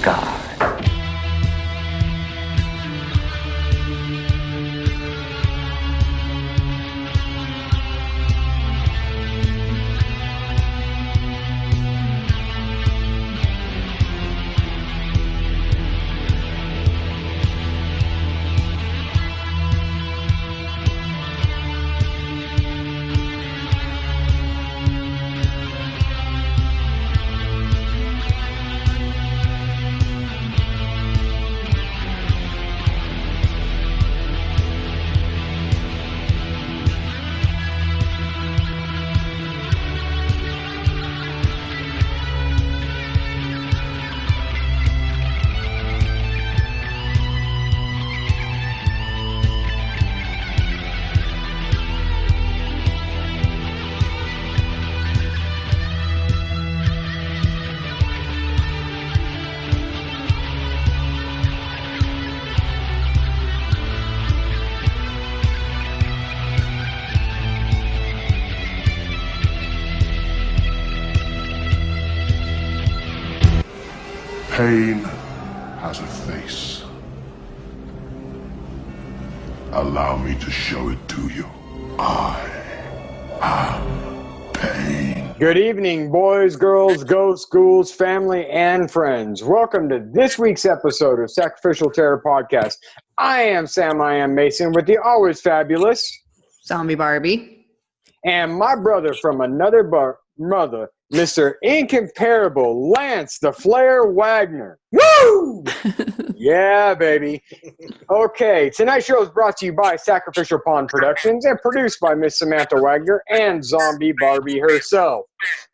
sky. Pain has a face. Allow me to show it to you. I am pain. Good evening, boys, girls, ghosts, ghouls, family, and friends. Welcome to this week's episode of Sacrificial Terror Podcast. I am Sam, I am Mason, with the always fabulous Zombie Barbie. And my brother from another mother, Mr. Incomparable Lance the Flair Wagner. Woo! Yeah, baby. Okay, tonight's show is brought to you by Sacrificial Productions and produced by Miss Samantha Wagner and Zombie Barbie herself.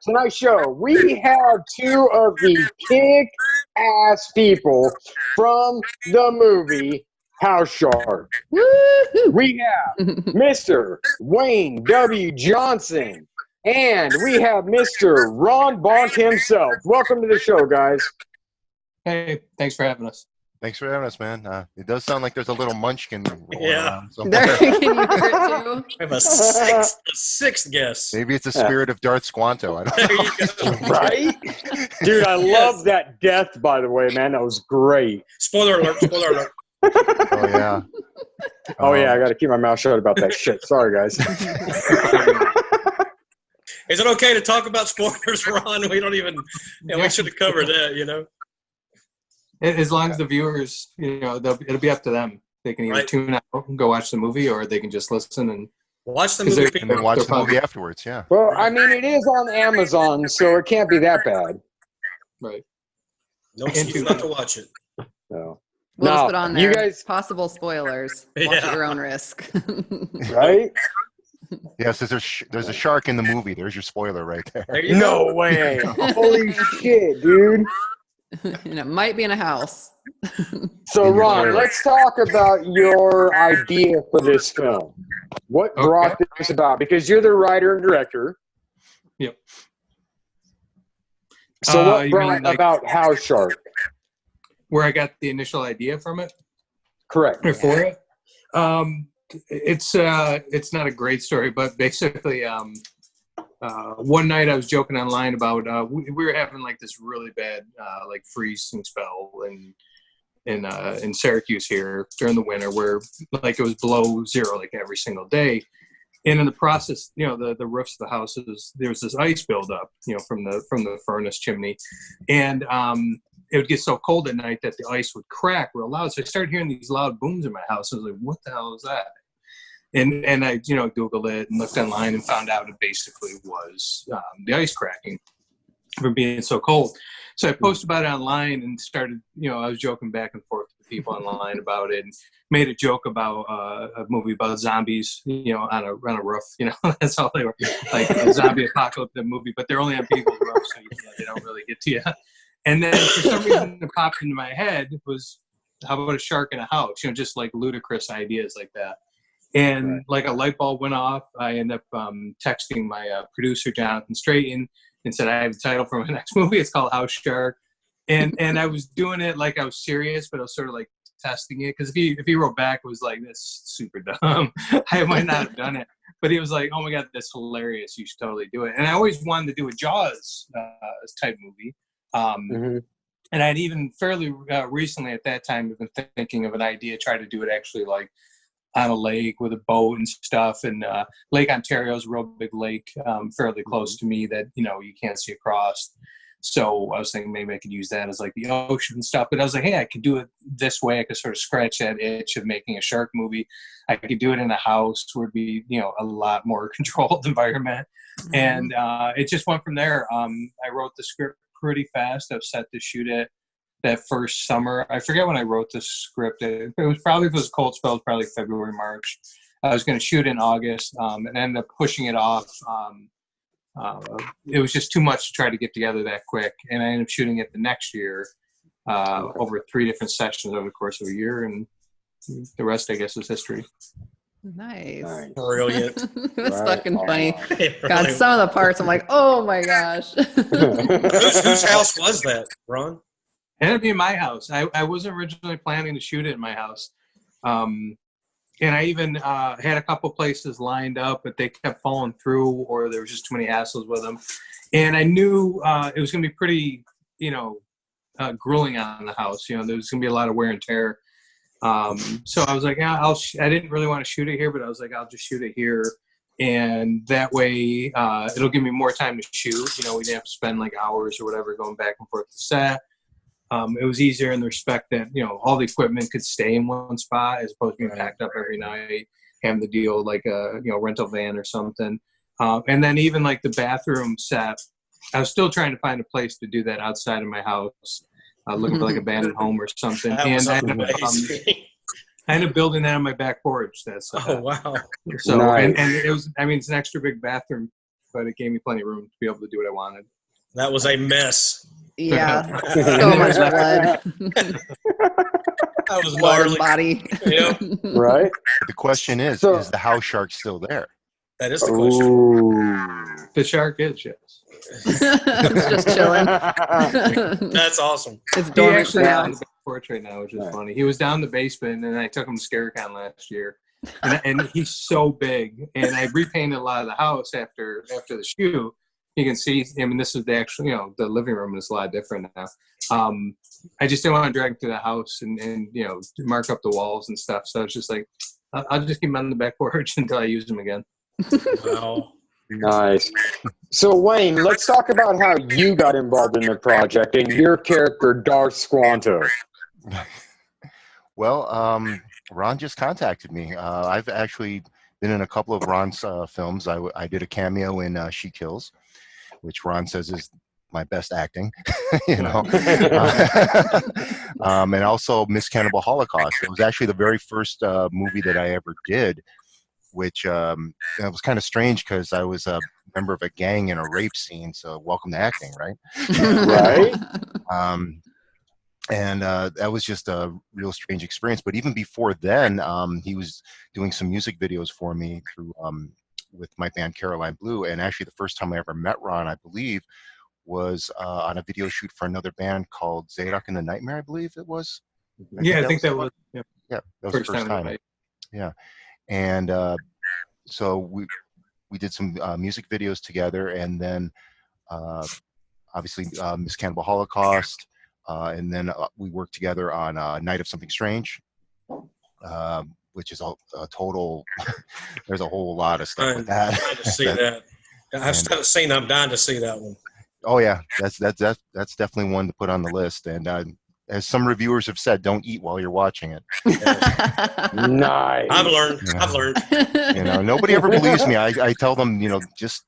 Tonight's show, we have two of the kick-ass people from the movie House Shark. Woo-hoo. We have Mr. Wayne W. Johnson. And we have Mr. Ron Bonk himself. Welcome to the show, guys. Hey, thanks for having us. Thanks for having us, man. It does sound like there's a little munchkin rolling around There, somewhere. can you hear it too? I have a sixth guess. Maybe it's a spirit of Darth Squanto. I don't There know. you go. Right? Dude, I love that death, by the way, man. That was great. Spoiler alert, spoiler alert. Oh, yeah. Oh, yeah, I got to keep my mouth shut about that shit. Sorry, guys. Is it okay to talk about spoilers, Ron? We don't even, we should have covered that, you know? As long as the viewers, it'll be up to them. They can either tune out and go watch the movie, or they can just listen and Watch the movie. And then watch the movie afterwards, yeah. Well, I mean, it is on Amazon, so it can't be that bad. right. No excuse not to watch it. No. We'll just No, put on there you guys- possible spoilers. Watch at your own risk. Right? Yes, there's a shark in the movie. There's your spoiler right there. There you No go. way. Holy shit, dude. And it might be in a house. So, Ron, let's talk about your idea for this film. What brought this about? Because you're the writer and director. Yep. So what you brought mean, like, about House Shark? where I got the initial idea from it Correct. or for it? It's not a great story, but basically, one night I was joking online about we were having like this really bad like freezing spell in Syracuse here during the winter, where like it was below zero like every single day. And in the process, the roofs of the houses, there was this ice buildup, from the furnace chimney, and it would get so cold at night that the ice would crack real loud. So I started hearing these loud booms in my house. I was like, "What the hell is that?" And I Googled it and looked online and found out it basically was the ice cracking from being so cold. So I posted about it online and started, I was joking back and forth with people online about it, and made a joke about a movie about zombies, on a roof. That's all they were, like a zombie apocalypse movie, but they're only on people's roofs, so they don't really get to you. And then for some reason it popped into my head was, how about a shark in a house? Just like ludicrous ideas like that. And like a light bulb went off. I ended up texting my producer, Jonathan Strayton, and said, I have a title for my next movie. It's called House Shark. And I was doing it like I was serious, but I was sort of like testing it. Because if he wrote back, it was like, that's super dumb. I might not have done it. But he was like, oh my God, that's hilarious. You should totally do it. And I always wanted to do a Jaws type movie. And I'd even fairly recently at that time been thinking of an idea, try to do it actually like on a lake with a boat and stuff. And Lake Ontario is a real big lake, fairly close to me that, you can't see across. So I was thinking maybe I could use that as like the ocean and stuff. But I was like, hey, I could do it this way. I could sort of scratch that itch of making a shark movie. I could do it in a house where it'd be, a lot more controlled environment. And it just went from there. I wrote the script pretty fast. I was set to shoot it that first summer. I forget when I wrote the script. It was probably, if it was a cold spell, it was probably February, March. I was going to shoot in August and ended up pushing it off. It was just too much to try to get together that quick. And I ended up shooting it the next year over 3 different sessions over the course of a year. And the rest, I guess, is history. Nice. Brilliant. That's Right fucking funny. on. It God, really some of the parts, I'm like, oh my gosh. whose house was that, Ron? It had to be in my house. I wasn't originally planning to shoot it in my house. And I even had a couple places lined up, but they kept falling through or there was just too many hassles with them. And I knew it was going to be pretty, grueling on the house. There was going to be a lot of wear and tear. So I was like, yeah, I didn't really want to shoot it here, but I was like, I'll just shoot it here. And that way it'll give me more time to shoot. We didn't have to spend like hours or whatever going back and forth to set. It was easier in the respect that, all the equipment could stay in one spot as opposed to being packed up every night, having to deal with like a, rental van or something. And then even like the bathroom set, I was still trying to find a place to do that outside of my house, looking for like abandoned home or something. That And was I amazing. ended up building that on my back porch. Oh, wow. So, Nice. and it was, it's an extra big bathroom, but it gave me plenty of room to be able to do what I wanted. That was a mess. Yeah. So much blood. That was Blood and gnarly. body. Yeah, Right? The question is So- the house shark still there? that is the question. Ooh. The shark is, yes. It's just chilling. That's awesome. It's He dormant actually for is now. on the back porch right now, which is Right. funny. He was down in the basement, and I took him to ScareCon last year. And he's so big. And I repainted a lot of the house after the shoot. You can see, this is the actual, the living room is a lot different now. I just didn't want to drag him to the house and mark up the walls and stuff. So I was just like, I'll just keep him on the back porch until I use him again. Wow. Nice. So, Wayne, let's talk about how you got involved in the project and your character, Darth Squanto. Well, Ron just contacted me. I've actually been in a couple of Ron's films. I did a cameo in She Kills, which Ron says is my best acting, and also Miss Cannibal Holocaust. It was actually the very first movie that I ever did, which it was kind of strange because I was a member of a gang in a rape scene. So welcome to acting, right? Right? And that was just a real strange experience. But even before then, he was doing some music videos for me through with my band Caroline Blue. And actually, the first time I ever met Ron, I believe, was on a video shoot for another band called Zadok and the Nightmare. I believe it was. I think that was Yeah, that was the first time. I- Yeah, and so we did some music videos together, and then obviously Miss Cannibal Holocaust. And then we worked together on Night of Something Strange, which is a total. There's a whole lot of stuff with that. I'm dying to see that. I've seen. I'm dying to see that one. Oh yeah, that's definitely one to put on the list. And as some reviewers have said, don't eat while you're watching it. Nice. I've learned. Yeah. I've learned. Nobody ever believes me. I tell them, just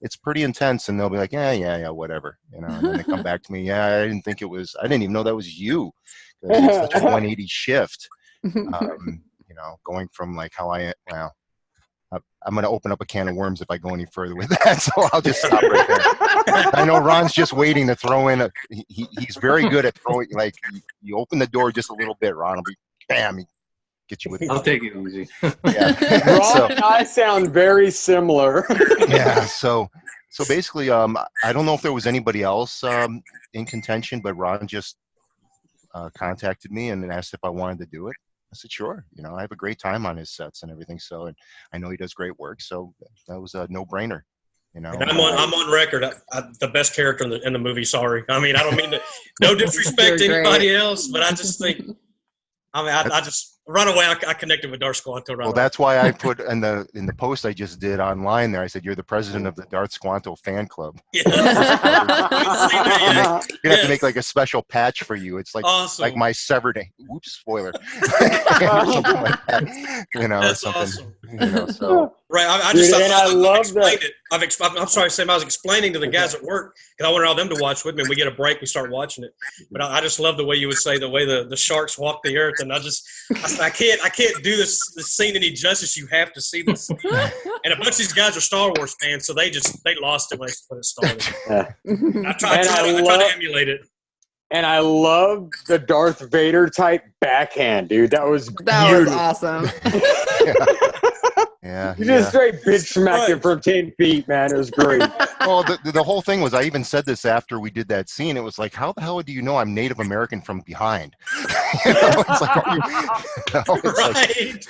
it's pretty intense, and they'll be like, yeah, whatever, and then they come back to me, I didn't even know that was you. 'Cause it's such a 180 shift, going from like how I'm going to open up a can of worms if I go any further with that, so I'll just stop right there. I know Ron's just waiting to throw in he's very good at throwing, like, you open the door just a little bit, Ron will be, bam, he get you with I'll take it easy. yeah. Ron and I sound very similar. Yeah, so basically, I don't know if there was anybody else in contention, but Ron just contacted me and asked if I wanted to do it. I said, sure. I have a great time on his sets and everything. So, and I know he does great work. So that was a no-brainer. You know, And I'm on record. The best character in the movie. Sorry, I mean I don't mean to. No disrespect to You're anybody great. else, but I just think. I mean, I just right away. I connected with Darth Squanto. Right well, that's why I put in the post I just did online there. I said you're the president of the Darth Squanto fan club. Yeah. You have to make like a special patch for you. It's like Awesome. like my severed. Oops, spoiler. Something like that, you know, That's or something. awesome. You know, so Right. I Dude, just and I love explained that. it. I'm sorry, Sam. I was explaining to the guys at work because I wanted all them to watch with me. We get a break, we start watching it. But I just love the way you would say the way the sharks walk the earth, and I can't do this scene any justice. You have to see this. And a bunch of these guys are Star Wars fans, so they lost it when it started. I tried to emulate it. And I love the Darth Vader type backhand, dude. That was beautiful. awesome. yeah. You just straight bitch smacked him from 10 feet, man. It was great. Well, the whole thing was, I even said this after we did that scene. It was like, how the hell do you know I'm Native American from behind? You know, it's like, Right.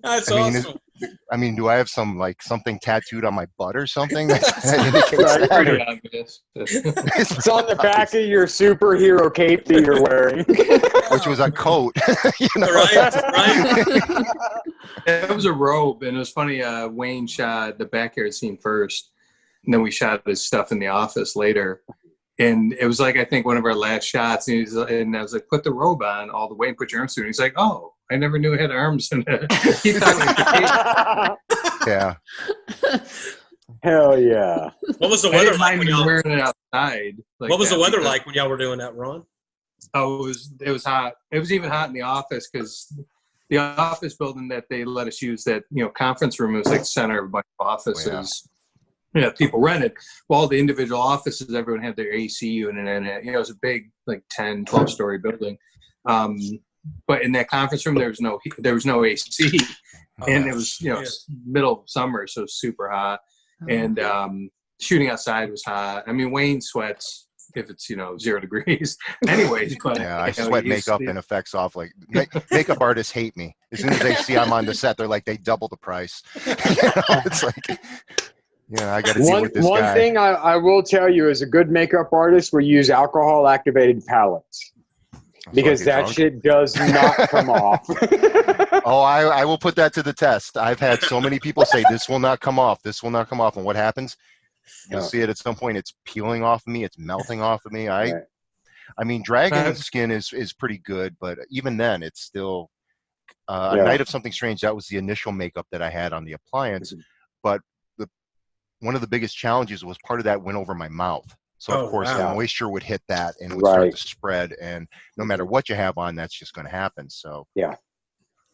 That's awesome. I mean, do I have something tattooed on my butt or something? That indicates that, Pretty or- obvious. It's on the back of your superhero cape that you're wearing. which was a coat. You know? Right. It was a robe, and it was funny. Wayne shot the backyard scene first, and then we shot his stuff in the office later. And it was like, I think, one of our last shots. And I was like, put the robe on all the way and put your arms through. And he's like, oh, I never knew it had arms. And he thought it was Yeah. Hell yeah. What was the I weather didn't like mind when me y'all? wearing it outside. Like What was that the weather because- like when y'all were doing that, Ron? Oh, it was hot. It was even hot in the office because the office building that they let us use, that conference room, was like the center of a bunch of offices. People rented. Well, all the individual offices, everyone had their AC unit in it. It was a big, like 10, 12-story building. But in that conference room, there was no AC, and it was middle of summer, so it was super hot. And shooting outside was hot. I mean, Wayne sweats if it's 0 degrees. Anyways, but Yeah, I sweat makeup and effects off. Like makeup artists hate me. As soon as they see I'm on the set, they're like, they double the price. It's like, I got to deal with this guy. One thing I will tell you, as a good makeup artist, we use alcohol-activated palettes. Because that shit does not come off. Oh, I will put that to the test. I've had so many people say, this will not come off. This will not come off. And what happens? You'll see it at some point. It's peeling off of me. It's melting off of me. I mean, dragon skin is pretty good. But even then, it's still a Night of Something Strange. That was the initial makeup that I had on the appliance. But one of the biggest challenges was part of that went over my mouth. So, of course, the moisture would hit that and it would start to spread. And no matter what you have on, that's just going to happen. So,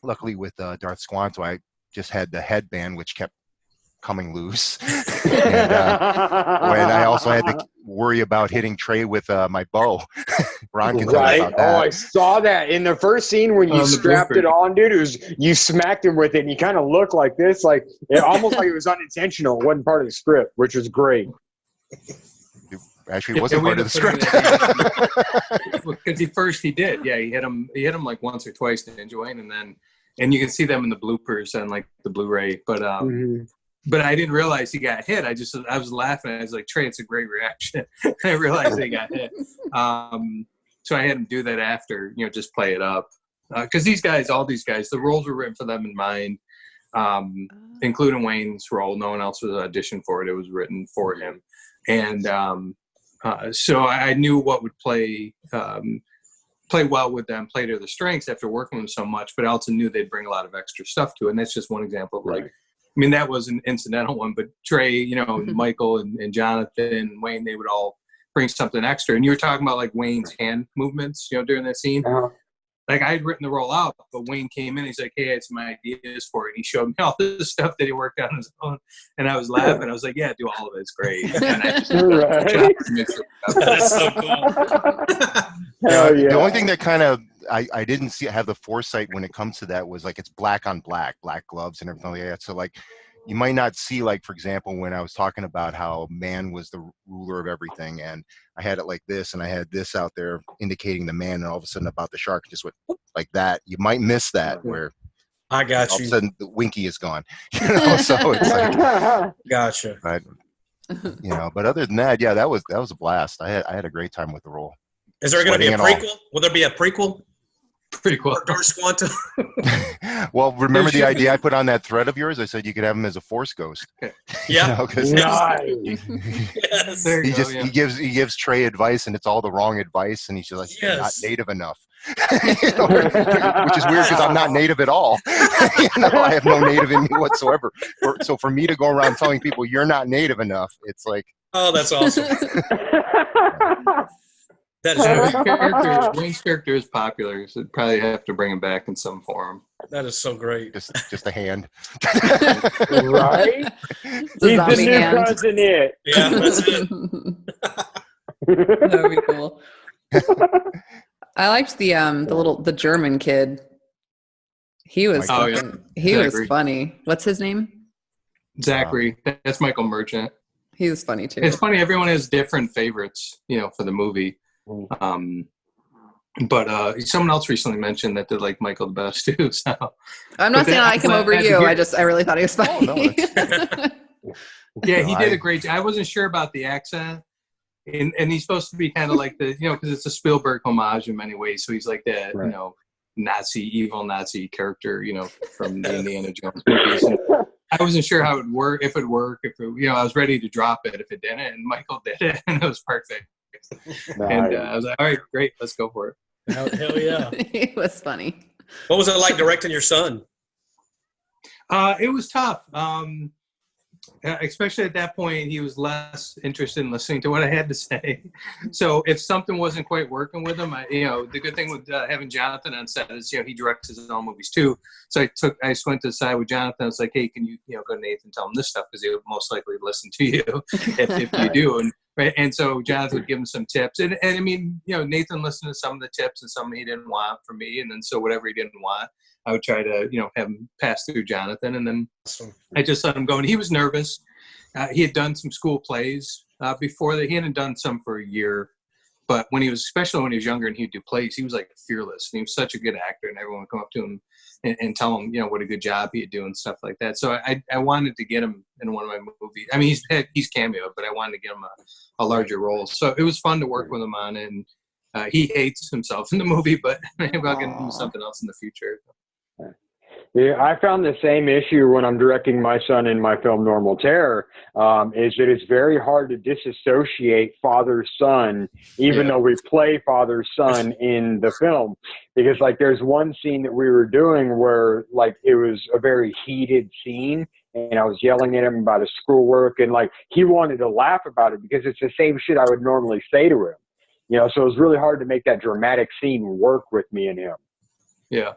luckily with Darth Squanto, I just had the headband, which kept coming loose. And when I also had to worry about hitting Trey with my bow. Ron can tell you about that. Oh, I saw that in the first scene when you strapped it on, dude. It was, you smacked him with it, and you kind of looked like this, like it almost like it was unintentional. It wasn't part of the script, which was great. Actually, it wasn't part of the script. Because he did. Yeah, he hit him like once or twice to Wayne, and you can see them in the bloopers and like the Blu-ray. But but I didn't realize he got hit. I was laughing. I was like, Trey, it's a great reaction. I realized he got hit. So I had him do that after, just play it up. Because all these guys, the roles were written for them in mind, including Wayne's role. No one else was auditioned for it. It was written for him. And so I knew what would play well with them, play to their strengths after working with them so much, but I also knew they'd bring a lot of extra stuff to it. And that's just one example of that was an incidental one, but Trey, Michael and Jonathan, Wayne, they would all bring something extra. And you were talking about like Wayne's hand movements, during that scene. Like I had written the role out, but Wayne came in. He's like, "Hey, I had some ideas for it." And he showed me all this stuff that he worked out on his own, and I was laughing. I was like, "Yeah, do all of it. It's great." And I just That's so cool. Hell yeah. The only thing that kind of I didn't have the foresight when it comes to that was like it's black on black gloves and everything like that. So like you might not see, like, for example, when I was talking about how man was the ruler of everything, and I had it like this, and I had this out there indicating the man, and all of a sudden about the shark just went whoop, like that. You might miss that where I got All of a you. sudden, the Winky is gone. So it's like, Gotcha. but but other than that, yeah, that was a blast. I had a great time with the role. Is there going to be a Sweating and prequel? Will there be a prequel? Pretty cool. Doris Quantum. Well, remember the idea I put on that thread of yours? I said you could have him as a Force ghost. Yeah. 'Cause Nice. Yes. There you he go, just yeah. he gives Trey advice, and it's all the wrong advice, and he's just like, "You're not Yes. native enough," which is weird because I'm not native at all. I have no native in me whatsoever. So for me to go around telling people you're not native enough, it's like, Oh, that's awesome. That is Wayne's character is popular, so probably have to bring him back in some form. that is so great. just a hand. Right? It's a He's the zombie new hand. cousin It. Yeah, that's it. That would be cool. I liked the German kid. He was Oh, yeah. he was Zachary. funny. What's his name? Zachary, that's Michael Merchant. He was funny too. It's funny, everyone has different favorites, for the movie. But someone else recently mentioned that they like Michael the best too. So I'm not but saying that- I like him that- over that's you. weird. I really thought he was funny. no, yeah, he No, did I- a great job. I wasn't sure about the accent. And he's supposed to be kind of like the, because it's a Spielberg homage in many ways. So he's like that, Right. evil Nazi character, from the Indiana Jones movies. And I wasn't sure how it would work, if it worked, I was ready to drop it if it didn't. And Michael did it, and it was perfect. And I was like, all right, great, let's go for it. Hell yeah. He was funny. What was it like directing your son? It was tough. Especially at that point, he was less interested in listening to what I had to say. So if something wasn't quite working with him, the good thing with having Jonathan on set is, he directs his own movies too. So I just went to the side with Jonathan. I was like, hey, can you, go to Nathan, tell him this stuff, because he would most likely listen to you if you do. And right. And so Jonathan would give him some tips. And I mean, Nathan listened to some of the tips and some he didn't want from me. And then so whatever he didn't want, I would try to, have him pass through Jonathan. And then I just let him go. And he was nervous. He had done some school plays before that. He hadn't done some for a year. But especially when he was younger and he'd do plays, he was like fearless. And he was such a good actor. And everyone would come up to him and tell him, what a good job he'd do and stuff like that. So I wanted to get him in one of my movies. I mean, he's cameo, but I wanted to get him a larger role. So it was fun to work with him on it. And he hates himself in the movie, but maybe I'll get him to do something else in the future. Yeah, I found the same issue when I'm directing my son in my film Normal Terror, is that it's very hard to disassociate father-son, even though we play father-son in the film. Because, there's one scene that we were doing where, it was a very heated scene, and I was yelling at him about his schoolwork, and, he wanted to laugh about it because it's the same shit I would normally say to him. So it was really hard to make that dramatic scene work with me and him. Yeah.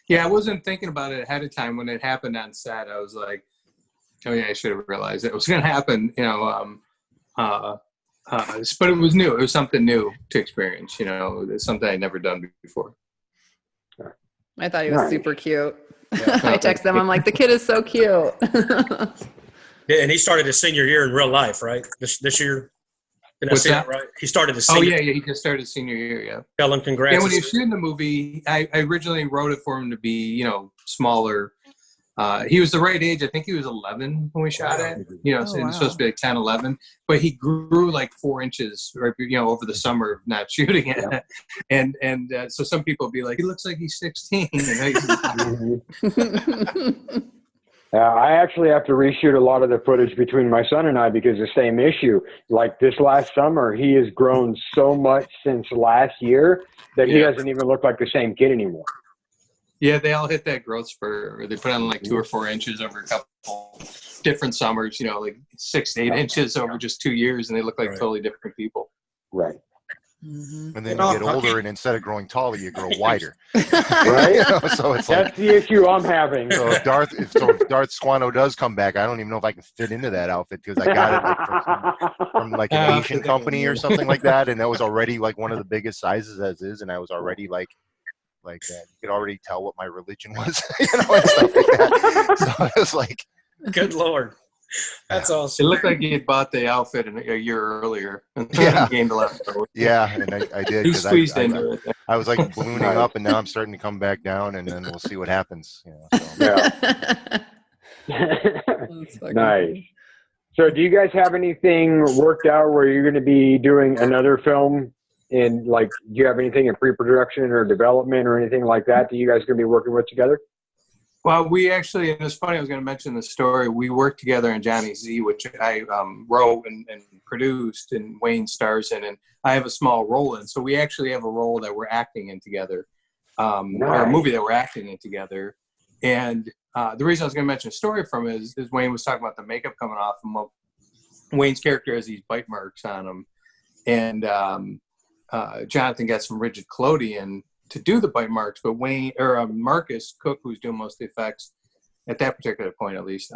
Yeah, I wasn't thinking about it ahead of time. When it happened on set, I was like, oh, yeah, I should have realized it was going to happen, but it was new. It was something new to experience, it's something I'd never done before. I thought he was super cute. I texted him. I'm like, the kid is so cute. Yeah, and he started his senior year in real life, right? This year. Did I What's say that? that right? He started his Oh, senior. yeah, he just started senior year, yeah. Tell him congrats. Yeah, when he was shooting the movie, I originally wrote it for him to be, smaller. He was the right age. I think he was 11 when we shot it. So it's supposed to be 10, 11. But he grew 4 inches, right, over the summer of not shooting it. Yeah. And so some people be like, he looks like he's 16. I actually have to reshoot a lot of the footage between my son and I because the same issue. This last summer, he has grown so much since last year that he doesn't even look like the same kid anymore. Yeah, they all hit that growth spurt, or they put on 2 or 4 inches over a couple different summers, 6 to 8 inches over just 2 years, and they look like totally different people. Right. And then you get older, and instead of growing taller, you grow wider. Right? So it's that's the issue I'm having. So if Darth Squano does come back, I don't even know if I can fit into that outfit because I got it from an Asian company or something like that, and that was already one of the biggest sizes as is, and I was already you could already tell what my religion was, and stuff like that. So it was like, good Lord. That's awesome. It looked like he had bought the outfit a year earlier. And Yeah. gained a lot of weight. Yeah, and I did. He squeezed into it. I was like ballooning Nice. up, and now I'm starting to come back down, and then we'll see what happens. You know, so. That's fucking Nice. cool. So, do you guys have anything worked out where you're going to be doing another film? In like, do you have anything in pre-production or development or anything like that you guys going to be working with together? Well, we actually, and it's funny, I was going to mention the story. We worked together in Johnny Z, which I wrote and produced, and Wayne stars in, and I have a small role in. So we actually have a role that we're acting in together, or a movie that we're acting in together. And the reason I was going to mention a story from is Wayne was talking about the makeup coming off, and Wayne's character has these bite marks on him, and Jonathan got some rigid collodion to do the bite marks, but Marcus Cook, who's doing most of the effects at that particular point, at least,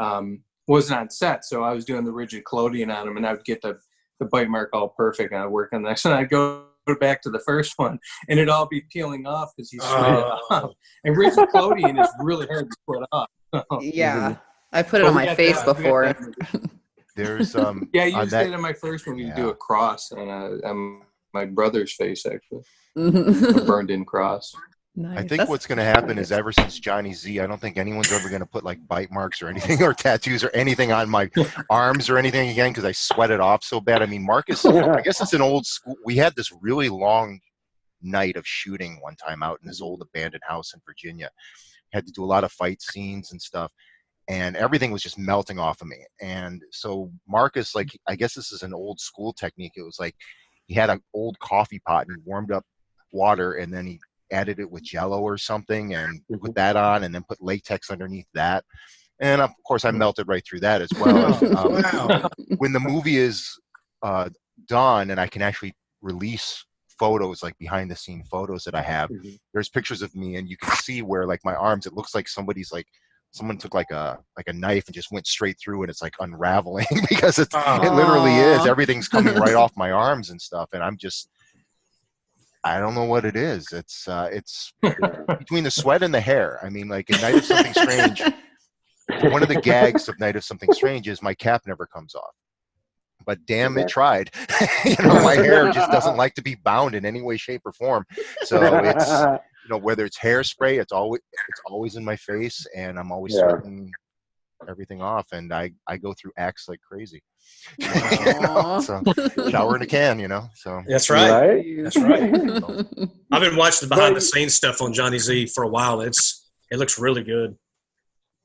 wasn't on set. So I was doing the rigid collodion on him, and I would get the bite mark all perfect, and I'd work on the next one. I'd go back to the first one, and it'd all be peeling off because he's sweated off. And rigid collodion is really hard to put off. Yeah, I put it on my face before. There's yeah, I used it in my first one. You do a cross on my brother's face, actually. A burned in cross. Nice. I think what's going to happen is ever since Johnny Z, I don't think anyone's ever going to put like bite marks or anything or tattoos or anything on my arms or anything again because I sweat it off so bad. I mean, Marcus, I guess it's an old school. We had this really long night of shooting one time out in this old abandoned house in Virginia. Had to do a lot of fight scenes and stuff, and everything was just melting off of me. And so Marcus, like, I guess this is an old school technique. It was like he had an old coffee pot and he warmed up water, and then he added it with Jello or something and put that on, and then put latex underneath that. And of course, I melted right through that as well. When the movie is done and I can actually release photos, like behind the scene photos that I have, there's pictures of me, and you can see where like my arms, it looks like someone took like a knife and just went straight through, and it's like unraveling because it literally is. Everything's coming right off my arms and stuff, and I don't know what it is. It's between the sweat and the hair. I mean, like in Night of Something Strange, one of the gags of Night of Something Strange is my cap never comes off. But damn, it tried. My hair just doesn't like to be bound in any way, shape, or form. So it's whether it's hairspray, it's always in my face, and I'm always sweating everything off, and I go through acts like crazy. So shower in a can, so that's right. That's right. So, I've been watching the behind the scenes stuff on Johnny Z for a while. It looks really good.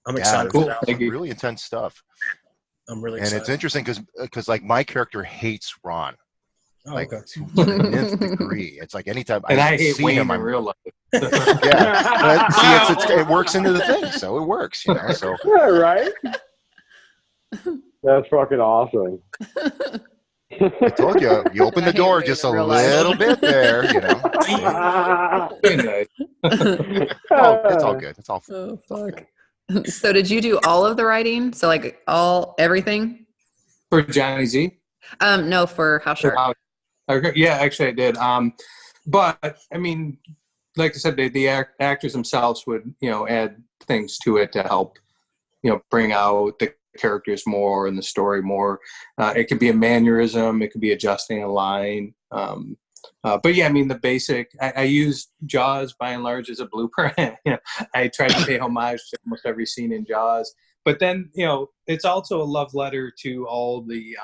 I'm excited. Cool. Really intense stuff. I'm really excited. And it's interesting because like my character hates Ron. Okay. To the nth degree. It's like anytime I hate see Wayne him, in real life. Yeah. But see, it works into the thing, so it works, So yeah, right. That's fucking awesome. I told you open the door just a little bit there, It's all good. It's all. Oh fuck. So did you do all of the writing? So like everything? For Johnny Z? No, for House Shark. Yeah, actually I did. But I mean, like I said, the actors themselves would, add things to it to help, bring out the characters more and the story more. It could be a mannerism, it could be adjusting a line. But yeah, I mean, the basic, I use Jaws by and large as a blueprint. I try to pay homage to almost every scene in Jaws. But then, it's also a love letter to all the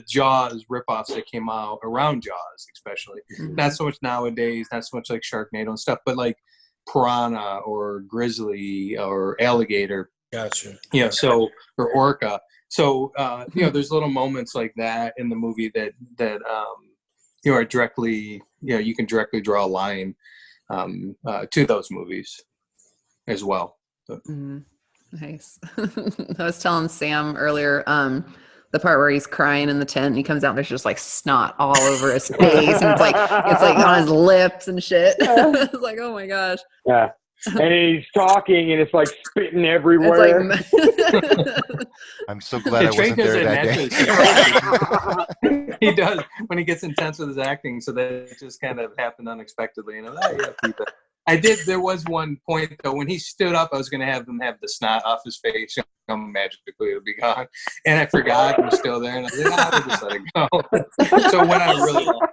Jaws ripoffs that came out around Jaws, especially. Not so much nowadays, not so much like Sharknado and stuff, but like Piranha or Grizzly or Alligator. Gotcha. Or Orca. So, there's little moments like that in the movie that are directly, you can directly draw a line to those movies as well. So. Nice. I was telling Sam earlier, the part where he's crying in the tent and he comes out and there's just like snot all over his face and it's like on his lips and shit. It's like, oh my gosh. Yeah. And he's talking and it's like spitting everywhere. I'm so glad I wasn't there that day. He does when he gets intense with his acting, so that it just kind of happened unexpectedly. There was one point though when he stood up, I was going to have him have the snot off his face. Magically it'll be gone, and I forgot it was still there, and I was like, I'll just let it go. So it went on really long.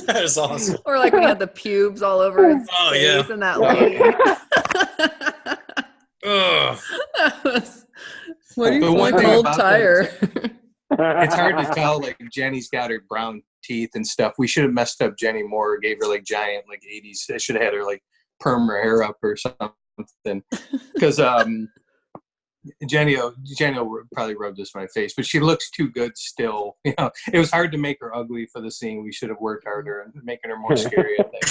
That is awesome. Or like when he had the pubes all over his Oh, face yeah. and that lady. Ugh. What do you The feel one like an thing old about tire? It's hard to tell. Like Jenny's got her brown teeth and stuff. We should have messed up Jenny more. Gave her like giant like 80s. I should have had her like perm her hair up or something. Because Jenny will probably rub this in my face, but she looks too good still. You know, it was hard to make her ugly for the scene. We should have worked harder and making her more scary, I think.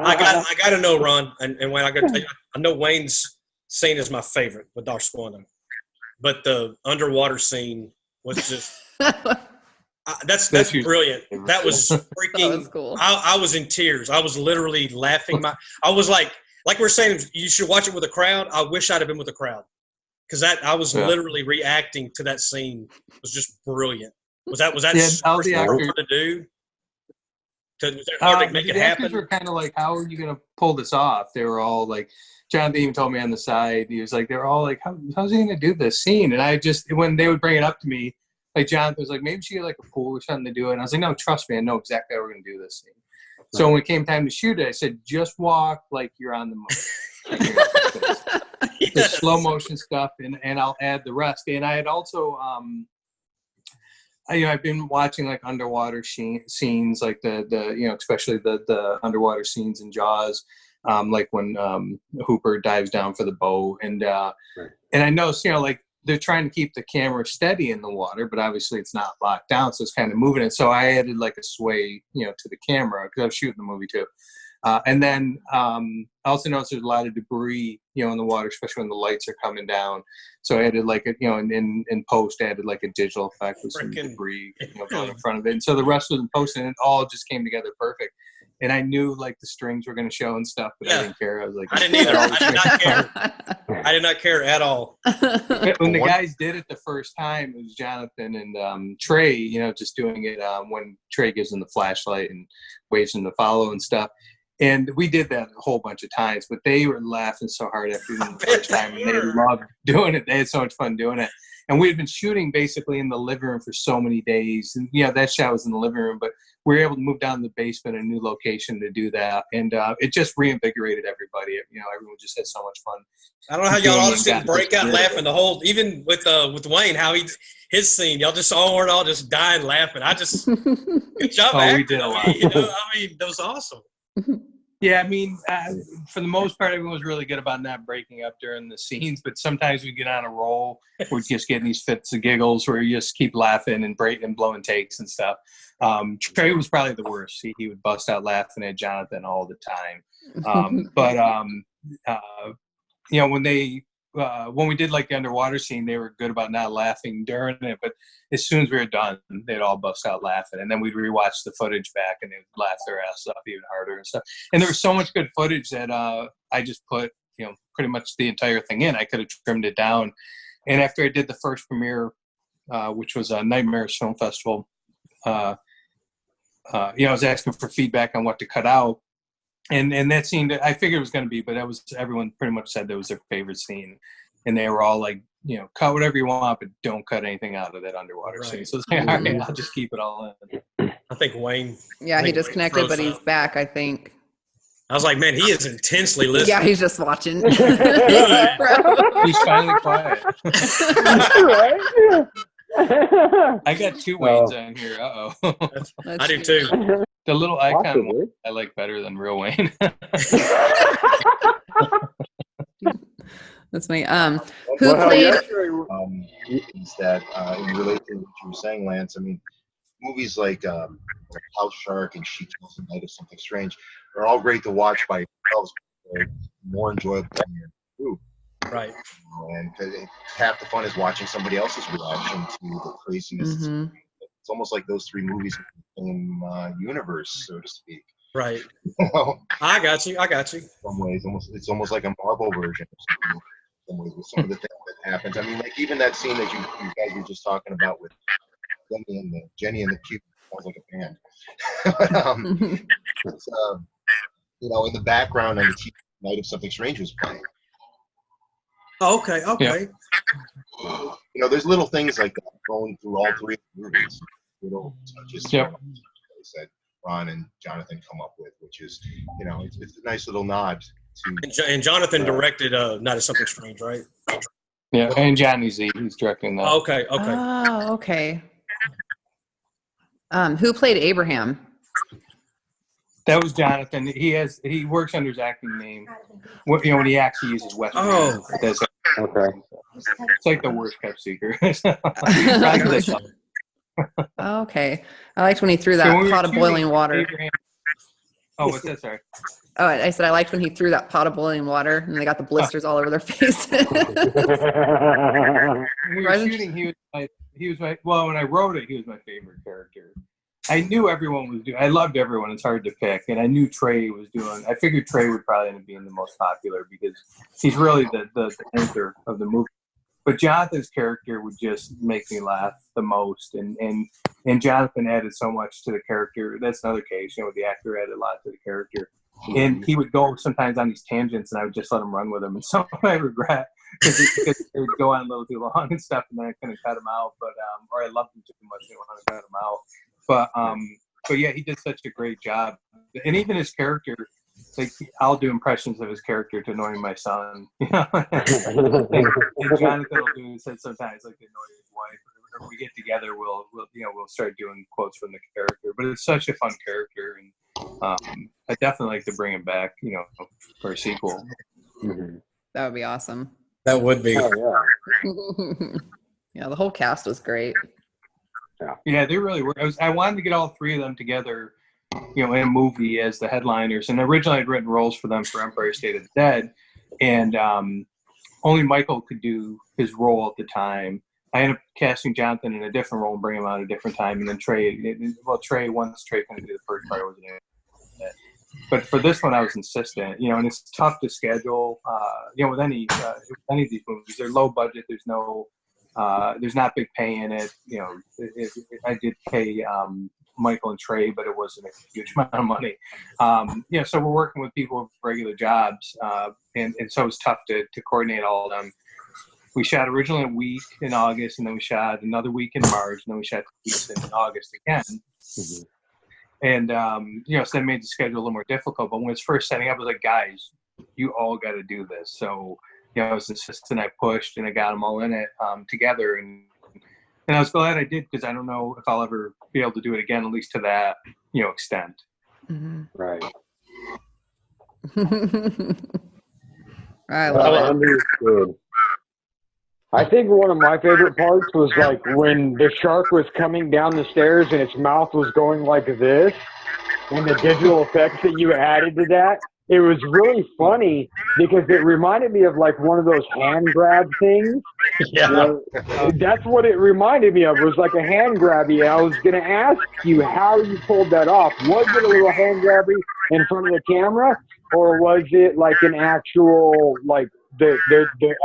I got to know, Ron, and Wayne. I got to tell you, I know Wayne's scene is my favorite with Dark Squanto, but the underwater scene was just that's brilliant. That was freaking. That was cool. I was in tears. I was literally laughing. I was like we're saying, you should watch it with a crowd. I wish I'd have been with a crowd because I was literally reacting to that scene. It was just brilliant. Was that all the hard actors to do? Hard to make it the happen. actors were kind of like, how are you going to pull this off? They were all like, Jonathan even told me on the side, he was like, they're all like, how's he going to do this scene? And I just, when they would bring it up to me, like Jonathan was like, maybe she get like a pool or something to do it. And I was like, no, trust me, I know exactly how we're going to do this scene. So when it came time to shoot it, I said, just walk like you're on the moon. The slow motion stuff, and I'll add the rest. And I had also, I've been watching like underwater scenes, like the especially the underwater scenes in Jaws, like when Hooper dives down for the bow, and I noticed, like they're trying to keep the camera steady in the water, but obviously it's not locked down, so it's kind of moving it. So I added like a sway, to the camera because I was shooting the movie too. And then I also noticed there's a lot of debris, in the water, especially when the lights are coming down. So I added like in post, I added like a digital effect with some debris, going in front of it. And so the rest was in post, and it all just came together perfect. And I knew like the strings were going to show and stuff, but I didn't care. I was like, I didn't either. I did not care. I did not care at all. When the guys did it the first time, it was Jonathan and Trey, just doing it when Trey gives them the flashlight and waves them to follow and stuff. And we did that a whole bunch of times, but they were laughing so hard after the first time, and they loved doing it. They had so much fun doing it. And we had been shooting basically in the living room for so many days. And, that shot was in the living room, but we were able to move down to the basement, a new location to do that. And it just reinvigorated everybody. Everyone just had so much fun. I don't know how y'all all just didn't break out laughing the whole, even with Wayne, how his scene, y'all just all were all just dying laughing. Good job. We did a lot. That was awesome. Yeah, for the most part, everyone was really good about not breaking up during the scenes, but sometimes we get on a roll. We're just getting these fits of giggles where you just keep laughing and blowing takes and stuff. Trey was probably the worst. He would bust out laughing at Jonathan all the time. When we did like the underwater scene, they were good about not laughing during it, but as soon as we were done, they'd all bust out laughing, and then we'd rewatch the footage back and they'd laugh their ass off even harder and stuff. And there was so much good footage that I just put pretty much the entire thing in. I could have trimmed it down. And after I did the first premiere, which was a Nightmares Film Festival, I was asking for feedback on what to cut out. And that scene, I figured it was going to be, but everyone pretty much said that was their favorite scene. And they were all like, cut whatever you want, but don't cut anything out of that underwater scene. So it's like, all right, I'll just keep it all in. I think Wayne. Yeah, he disconnected, but he's back, I think. I was like, man, he is intensely listening. Yeah, he's just watching. He's finally quiet. Right? I got two Waynes on here. Uh-oh. I do too. The little icon Possibly. I like better than real Wayne. That's me. Who played? Is that in relation to what you were saying, Lance? Movies like House Shark and She Kills a Night of Something Strange are all great to watch by themselves, but they're more enjoyable than your group. Right. And half the fun is watching somebody else's reaction to the craziness. Mm-hmm. It's almost like those three movies in the same universe, so to speak. Right. In I got you. some ways, it's almost like a Marvel version of some ways with some of the things that happens. Like even that scene that you guys were just talking about with Jenny and the Cube sounds like a band. It's, in the background on the TV, Night of Something Strange was playing. Oh, okay. Yeah. There's little things like that going through all three of the movies. little touches Yep. that Ron and Jonathan come up with, which is, it's a nice little nod to. And Jonathan directed Not As Something Strange, right? Yeah, and Johnny Z, he's directing that. Oh, okay. Oh, okay. Who played Abraham? That was Jonathan. He works under his acting name. When he acts, he uses Western. Oh. Okay. It's like the worst kept secret. Okay. I liked when he threw that pot of boiling water. Oh, what's that? Sorry. Oh, I said I liked when he threw that pot of boiling water and they got the blisters all over their face. When we were shooting, when I wrote it, he was my favorite character. I knew everyone was doing. I loved everyone. It's hard to pick, and I knew Trey was doing. I figured Trey would probably end up being the most popular because he's really the anchor of the movie. But Jonathan's character would just make me laugh the most, and Jonathan added so much to the character. That's another case, the actor added a lot to the character, and he would go sometimes on these tangents, and I would just let him run with them. And some I regret because they would go on a little too long and stuff, and then I couldn't cut him out. But or I loved him too much, I didn't want to cut him out. But yeah, he did such a great job, and even his character. Like I'll do impressions of his character to annoy my son, and Jonathan will do it sometimes like to annoy his wife. Whenever we get together, we'll start doing quotes from the character. But it's such a fun character, and I definitely like to bring him back, for a sequel. That would be awesome. That would be. Oh, yeah. Yeah, the whole cast was great. Yeah, they really were. I wanted to get all three of them together, in a movie as the headliners. And originally I'd written roles for them for Empire State of the Dead. And only Michael could do his role at the time. I ended up casting Jonathan in a different role and bringing him out at a different time. And then once Trey couldn't do the first part, I wasn't in it. But for this one, I was insistent, and it's tough to schedule, with any of these movies. They're low budget. There's not big pay in it. I did pay Michael and Trey, but it wasn't a huge amount of money. So we're working with people with regular jobs, and so it was tough to coordinate all of them. We shot originally a week in August, and then we shot another week in March, and then we shot 2 weeks in August again. And so that made the schedule a little more difficult. But when it was first setting up, I was like, guys, you all got to do this. So I was insistent. I pushed, and I got them all in it together, and I was glad I did because I don't know if I'll ever be able to do it again, at least to that extent. Right. I love it. Understood. I think one of my favorite parts was like when the shark was coming down the stairs and its mouth was going like this, and the digital effects that you added to that. It was really funny because it reminded me of like one of those hand grab things. Yeah. That's what it reminded me of. It was like a hand grabby. And I was going to ask you how you pulled that off. Was it a little hand grabby in front of the camera, or was it like an actual, like the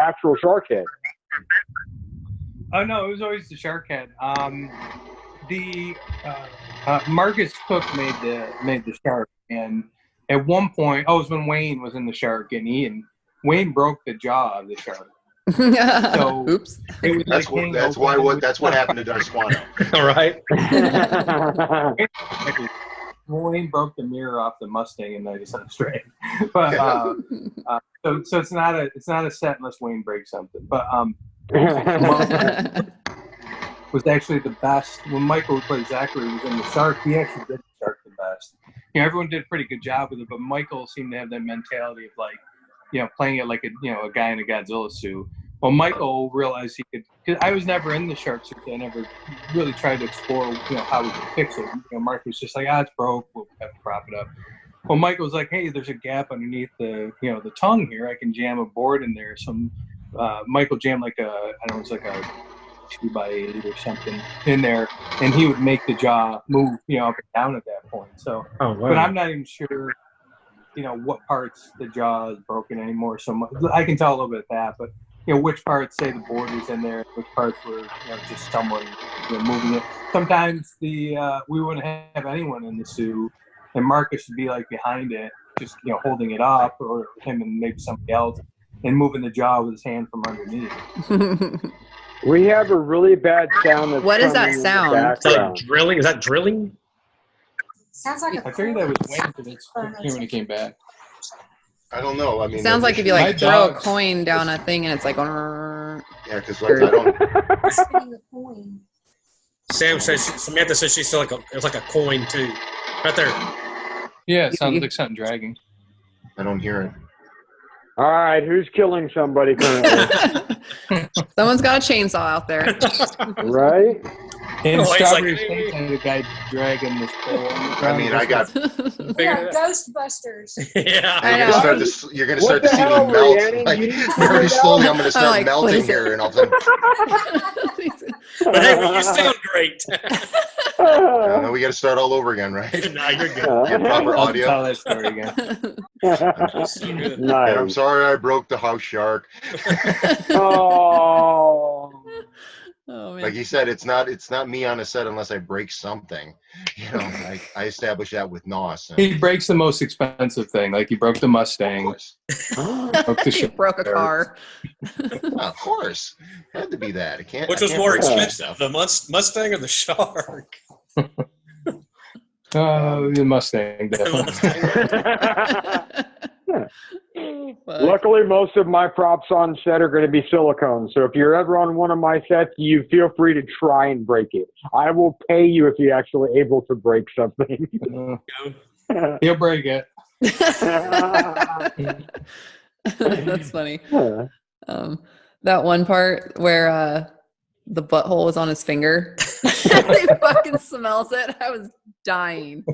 actual shark head? Oh no, it was always the shark head. Marcus Cook made the shark, and at one point, it was when Wayne was in the shark, and Wayne broke the jaw of the shark. So oops. It was That's what happened to Darquano. All right. Wayne broke the mirror off the Mustang and 97 straight. But so it's not a set unless Wayne breaks something. But was actually the best when Michael played Zachary was in the shark. He actually did the shark the best. Everyone did a pretty good job with it, but Michael seemed to have that mentality of like, playing it like a guy in a Godzilla suit. Well, Michael realized he could. Cause I was never in the shark suit. I never really tried to explore, how we could fix it. Mark was just like, it's broke. We'll have to prop it up. Well, Michael was like, hey, there's a gap underneath the tongue here. I can jam a board in there. Michael jammed like it's like a 2x8 or something in there, and he would make the jaw move, up and down at that point. So, but I'm not even sure, what parts the jaw is broken anymore. So I can tell a little bit of that, but which parts, say the board was in there, which parts were, just someone moving it. Sometimes we wouldn't have anyone in the suit, and Marcus would be like behind it, just holding it up, or him and maybe somebody else, and moving the jaw with his hand from underneath. We have a really bad sound. That's What is that coming in the sound? It's like background. drilling. Is that drilling? Sounds like a I figured that was Wayne, but it's here when he came back. I don't know. I mean, It sounds like if you My like throw a dogs- coin down a thing and it's like, "Grrr." yeah, because like I don't. spinning the coin. Samantha says she's still it's like a coin too, right there. Yeah, it sounds like something dragging. I don't hear it. All right, who's killing somebody currently? Someone's got a chainsaw out there. Right? In Oh, it's Strawberry like- State, had a guy dragging this pole. On the I ground. mean, I got. Yeah, Ghostbusters. Yeah. I You're know. gonna What start the to see hell, me melt. Rhiannon? Like, You didn't very find slowly, out? I'm gonna start like, what melting is it? here, and all of a sudden, But hey, well, you sound great. no, we got to start all over again, right? No, you're good. Get proper I'll audio. tell that story again. So good. And I'm Nice. sorry I broke the house shark. Oh. Oh man. Like he said, it's not me on a set unless I break something. You know, I established that with Nos. And He breaks the most expensive thing. Like he broke the of Mustang. course, Broke the He shark. broke a car. of course, had to be that. It can't. Which I was can't more break that expensive, stuff. the Mustang or the shark? The Mustang, definitely. Luckily, most of my props on set are going to be silicone. So if you're ever on one of my sets, you feel free to try and break it. I will pay you if you're actually able to break something. He'll break it. That's funny. That one part where the butthole was on his finger. He fucking smells it. I was dying.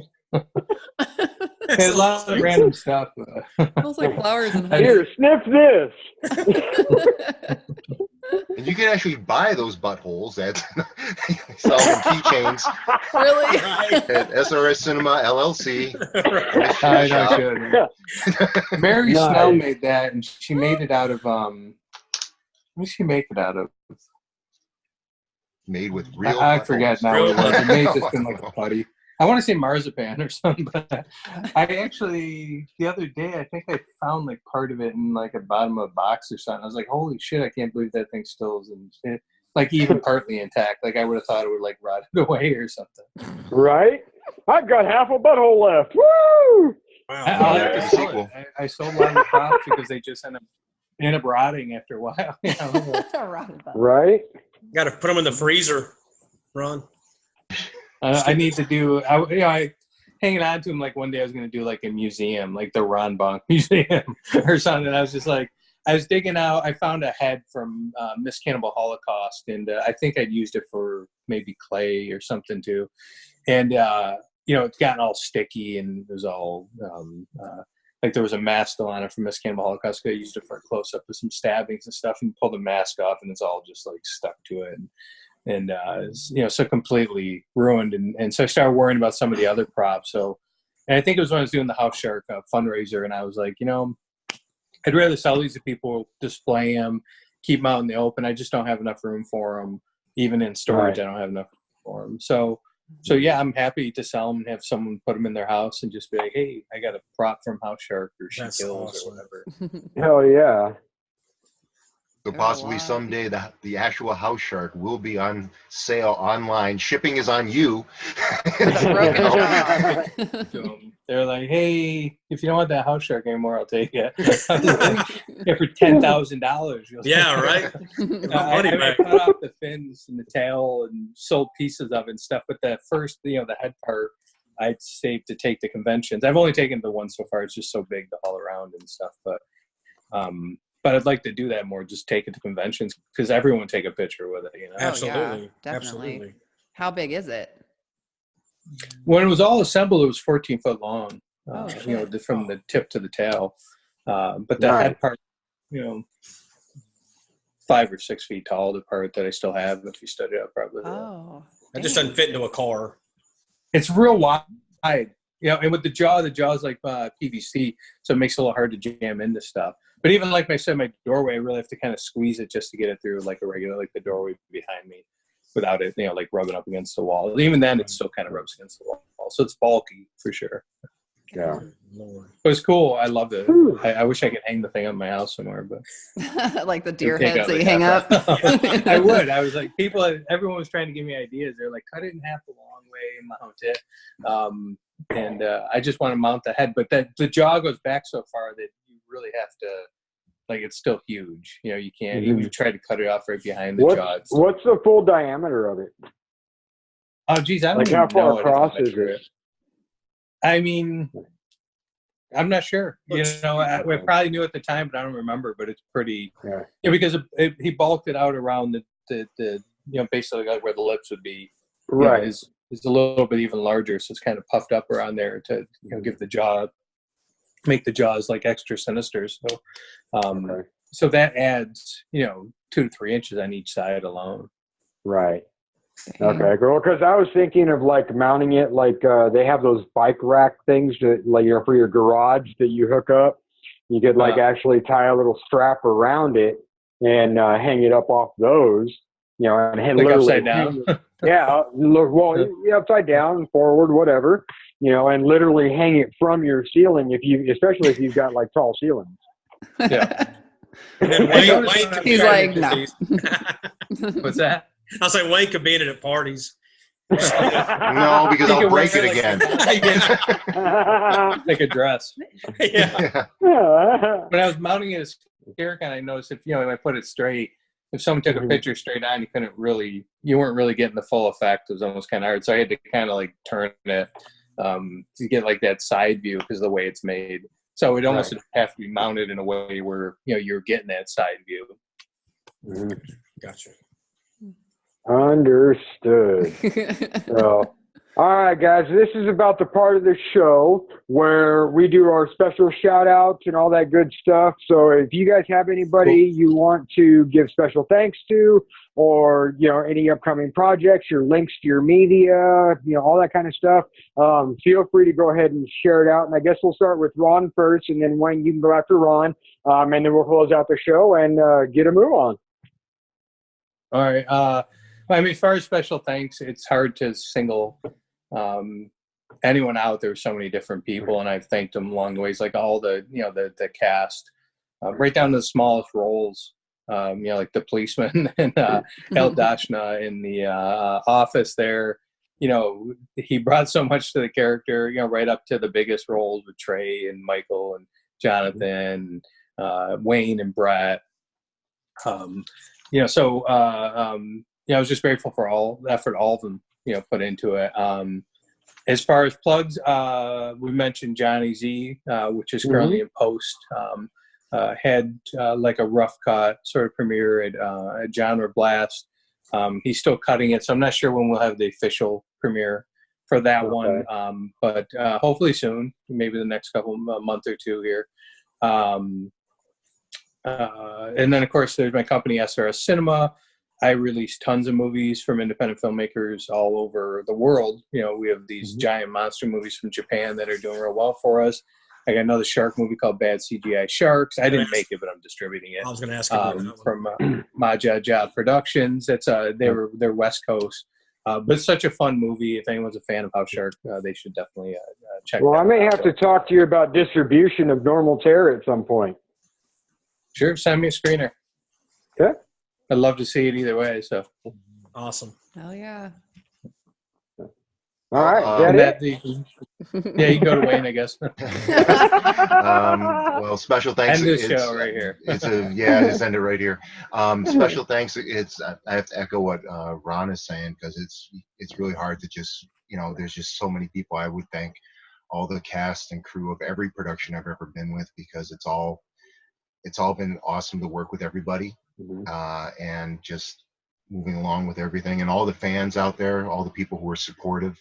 There's a lot of random stuff. Smells like flowers and honey. Here, sniff this. And you can actually buy those buttholes at sell them keychains Really? at SRS Cinema LLC. I know, should. Mary Nice. Snell made that, and she made it out of what did she make it out of? Made with real. I forget now what it was. It may have just been like a buttholes. putty. I want to say marzipan or something, but I actually the other day I think I found like part of it in like a bottom of a box or something. I was like, holy shit! I can't believe that thing still is like even partly intact. Like I would have thought it would like rotted away or something. Right? I've got half a butthole left. Woo! Wow. I'll Yeah, have to the sell sequel. it. I sold a lot of the props because they just end up rotting after a while. You know? Right? Got to put them in the freezer, Ron. I need to do. I hanging on to him. Like one day, I was going to do like a museum, like the Ron Bonk Museum or something. I was just like, I was digging out. I found a head from Miss Cannibal Holocaust, and I think I'd used it for maybe clay or something too. And it's gotten all sticky, and it was all like there was a mask still on it from Miss Cannibal Holocaust. I used it for a close up of some stabbings and stuff, and pulled the mask off, and it's all just like stuck to it. And so completely ruined. And so I started worrying about some of the other props. And I think it was when I was doing the House Shark fundraiser, and I was like, I'd rather sell these to people, display them, keep them out in the open. I just don't have enough room for them. Even in storage, Right. I don't have enough room for them. So yeah, I'm happy to sell them and have someone put them in their house and just be like, hey, I got a prop from House Shark or She That's Kills awesome. or whatever. Hell yeah. So possibly someday the actual house shark will be on sale online. Shipping is on you. Broken You know? jaw. So they're like, hey, if you don't want that House Shark anymore, I'll take it. I was like, yeah, for $10,000. Yeah, right. I cut off the fins and the tail and sold pieces of it and stuff. But the first, the head part, I'd saved to take to conventions. I've only taken the one so far. It's just so big to haul around and stuff. But I'd like to do that more. Just take it to conventions because everyone take a picture with it. Oh, Absolutely. yeah, definitely. Absolutely. How big is it? When it was all assembled, it was 14 foot long. Oh, shit. From the tip to the tail. But the Nice. head part, 5 or 6 feet tall. The part that I still have, if you study it, probably. Oh. It just dang. doesn't fit into a car. It's real wide. And with the jaw's like PVC, so it makes it a little hard to jam into stuff. But even like I said, my doorway, I really have to kind of squeeze it just to get it through like a regular, like the doorway behind me without it, like rubbing up against the wall. Even then, it still kind of rubs against the wall. So it's bulky for sure. Yeah. Lord. It was cool. I loved it. Whew. I wish I could hang the thing on my house somewhere, but Like the deer Take heads out that the you hang up. half. I would. I was like, everyone was trying to give me ideas. They're like, cut it in half the long way, mount it. And I just want to mount the head, but the jaw goes back so far that you really have to, like, it's still huge. You know, you can't, even if you try to cut it off right behind the jaw. What's the full diameter of it? Oh, geez, I don't Like, even how far know. across is it? I mean, I'm not sure. You know, I probably knew at the time, but I don't remember. But it's pretty, because he bulked it out around the basically like where the lips would be. Right. Is a little bit even larger, so it's kind of puffed up around there to give the jaw, make the jaws like extra sinister. So, so that adds 2 to 3 inches on each side alone. Right. Okay, cool. Because I was thinking of like mounting it, like they have those bike rack things that, like, for your garage that you hook up. You could like actually tie a little strap around it and hang it up off those, and like literally upside down. Upside down, forward, whatever, and literally hang it from your ceiling especially if you've got like tall ceilings. Yeah. And then Wayne He's like, no. What's that? I'll say Wayne could be in it at parties. No, because I'll break it again. Like a dress. Yeah. When I was mounting it as Karakan, I noticed if I put it straight, if someone took a picture straight on, you weren't really getting the full effect. It was almost kind of hard. So I had to kind of like turn it to get like that side view because of the way it's made. So it almost have to be mounted in a way where you're getting that side view. Gotcha. Understood. So, all right, guys, this is about the part of the show where we do our special shout outs and all that good stuff. So if you guys have anybody you want to give special thanks to, or any upcoming projects, your links to your media, all that kind of stuff, feel free to go ahead and share it out. And I guess we'll start with Ron first, and then Wayne, you can go after Ron, and then we'll close out the show and get a move on. All right. I mean, as far as special thanks, it's hard to single anyone out. There's so many different people, and I've thanked them along the ways, like all the cast, right down to the smallest roles. Like the policeman and El Dashna in the office there. He brought so much to the character. Right up to the biggest roles with Trey and Michael and Jonathan, Wayne and Brett. I was just grateful for all the effort all of them, put into it. As far as plugs, we mentioned Johnny Z, which is currently in post. Had like a rough cut sort of premiere at Genre Blast. He's still cutting it, so I'm not sure when we'll have the official premiere for that one. But hopefully soon, maybe the next month or two here. And then, of course, there's my company, SRS Cinema. I release tons of movies from independent filmmakers all over the world. We have these giant monster movies from Japan that are doing real well for us. I got another shark movie called Bad CGI Sharks. I didn't make it, but I'm distributing it. I was going to ask you from Maja Productions. That's they're West Coast, but it's such a fun movie. If anyone's a fan of House Shark, they should definitely check. Well, I may have to talk to you about distribution of Normal Terror at some point. Sure, send me a screener. Okay. I'd love to see it either way. So awesome. Hell yeah. All right. You can go to Wayne, I guess. Well, special thanks. End this show right here. Just end it right here. Special thanks. I have to echo what Ron is saying, because it's really hard to just, there's just so many people. I would thank all the cast and crew of every production I've ever been with, because it's all been awesome to work with everybody, and just moving along with everything, and all the fans out there, all the people who are supportive.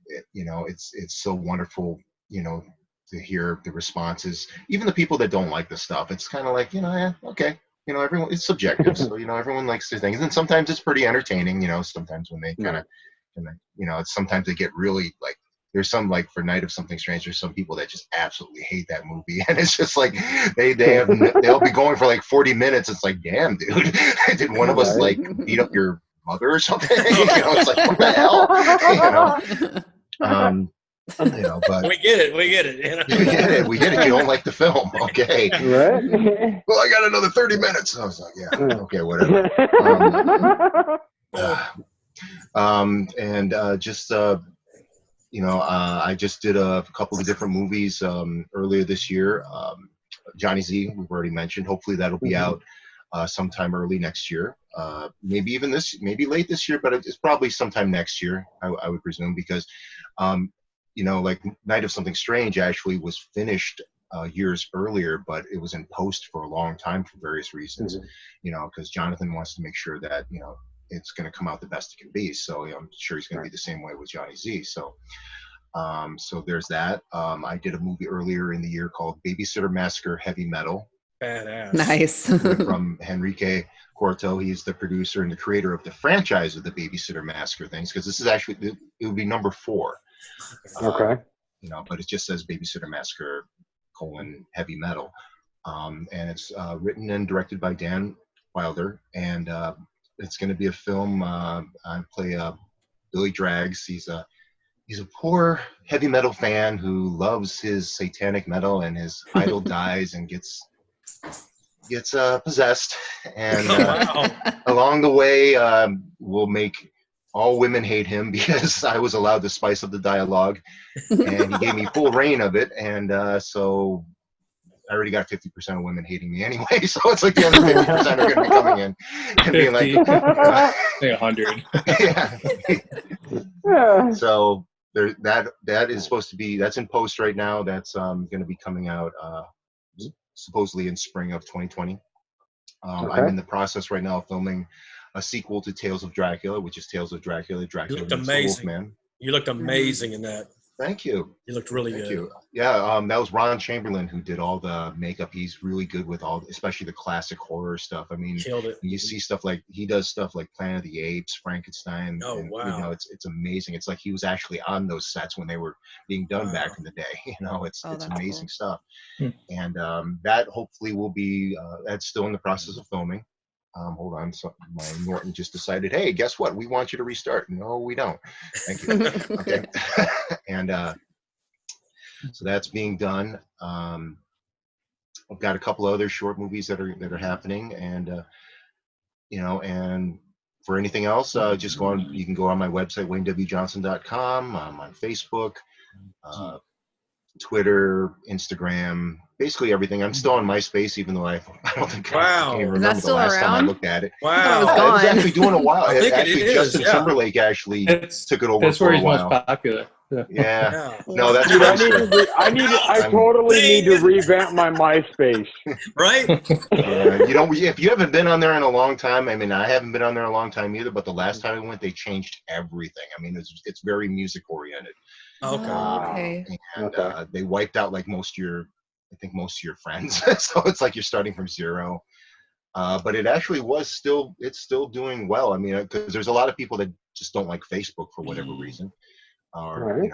It's so wonderful, to hear the responses. Even the people that don't like the stuff, it's kind of like, okay, everyone, it's subjective. So, everyone likes their things, and sometimes it's pretty entertaining. Sometimes when they sometimes they get really like. There's some, like, for Night of Something Strange, there's some people that just absolutely hate that movie, and it's just like they'll be going for like 40 minutes. It's like, damn, dude, did one of us like beat up your mother or something? It's like, what the hell? You know, but We get it. You know? we get it. You don't like the film, okay? Right? Well, I got another 30 minutes. I was like, yeah, okay, whatever. I just did a couple of different movies earlier this year. Johnny Z, we've already mentioned. Hopefully that'll be out sometime early next year. Maybe late this year, but it's probably sometime next year, I would presume, because, like Night of Something Strange actually was finished years earlier, but it was in post for a long time for various reasons, because Jonathan wants to make sure that, it's going to come out the best it can be. So I'm sure he's going to be the same way with Johnny Z. So there's that. I did a movie earlier in the year called Babysitter Massacre Heavy Metal. Badass. Nice. From Enrique Corto. He's the producer and the creator of the franchise of the Babysitter Massacre things, because this is actually, it would be number 4. Okay. But it just says Babysitter Massacre : Heavy Metal. And it's written and directed by Dan Wilder. And it's going to be a film. I play Billy Drags. He's a poor heavy metal fan who loves his satanic metal, and his idol dies and gets possessed. And along the way, we'll make all women hate him, because I was allowed to spice up the dialogue, and he gave me full reign of it. And so I already got 50% of women hating me anyway. So it's like the other 50% are going to be coming in and being like, 100. Yeah. So there, that is supposed to be, that's in post right now. That's going to be coming out supposedly in spring of 2020. I'm in the process right now of filming a sequel to Tales of Dracula, which is Tales of Dracula. You looked amazing. You looked amazing in that. Thank you. You looked really good. Thank you. Yeah, that was Ron Chamberlain who did all the makeup. He's really good with especially the classic horror stuff. I mean, killed it. You see stuff like, he does stuff like Planet of the Apes, Frankenstein. Oh, and, wow. It's amazing. It's like he was actually on those sets when they were being done back in the day. It's amazing stuff. And that hopefully will be, that's still in the process of filming. Hold on. So my Norton just decided, hey, guess what? We want you to restart. No, we don't. Thank you. Okay. And so that's being done. I've got a couple other short movies that are happening, and and for anything else, just go on. You can go on my website, WayneWJohnson.com. I'm on Facebook, Twitter, Instagram, basically everything. I'm still on MySpace, even though I don't think I can't even remember the last time I looked at it. Wow. It was It was actually doing a while. I think Actually, Justin Timberlake actually took it over That's for where a he's while. most popular. Yeah. No, that's Dude, Friendster. I totally need to revamp my MySpace. Right? Yeah, if you haven't been on there in a long time, I mean, I haven't been on there in a long time either, but the last time I went, they changed everything. I mean, it's very music oriented. Okay. And they wiped out like most of your friends. So it's like you're starting from zero. But it actually it's still doing well. I mean, because there's a lot of people that just don't like Facebook for whatever reason, or